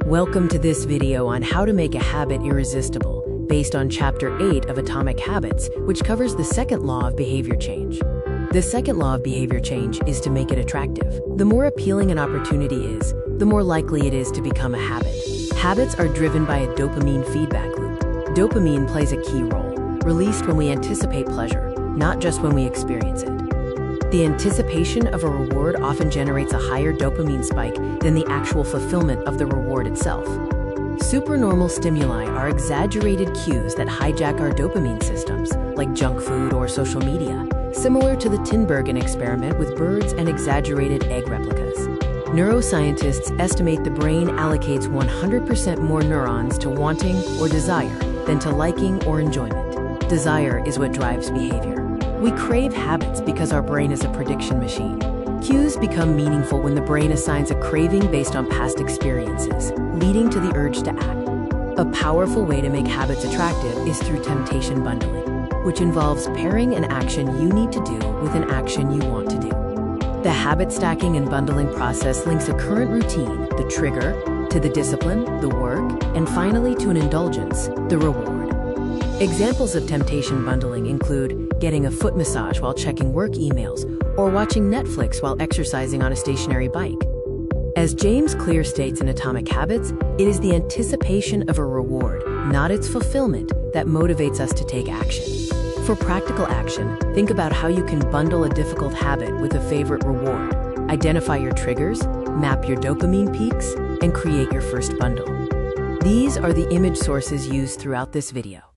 Welcome to this video on how to make a habit irresistible, based on Chapter 8 of Atomic Habits, which covers the second law of behavior change. The second law of behavior change is to make it attractive. The more appealing an opportunity is, the more likely it is to become a habit. Habits are driven by a dopamine feedback loop. Dopamine plays a key role, released when we anticipate pleasure, not just when we experience it. The anticipation of a reward often generates a higher dopamine spike than the actual fulfillment of the reward itself. Supernormal stimuli are exaggerated cues that hijack our dopamine systems, like junk food or social media, similar to the Tinbergen experiment with birds and exaggerated egg replicas. Neuroscientists estimate the brain allocates 100% more neurons to wanting or desire than to liking or enjoyment. Desire is what drives behavior. We crave habits because our brain is a prediction machine. Cues become meaningful when the brain assigns a craving based on past experiences, leading to the urge to act. A powerful way to make habits attractive is through temptation bundling, which involves pairing an action you need to do with an action you want to do. The habit stacking and bundling process links a current routine, the trigger, to the discipline, the work, and finally to an indulgence, the reward. Examples of temptation bundling include getting a foot massage while checking work emails or watching Netflix while exercising on a stationary bike. As James Clear states in Atomic Habits, it is the anticipation of a reward, not its fulfillment, that motivates us to take action. For practical action, think about how you can bundle a difficult habit with a favorite reward. Identify your triggers, map your dopamine peaks, and create your first bundle. These are the image sources used throughout this video.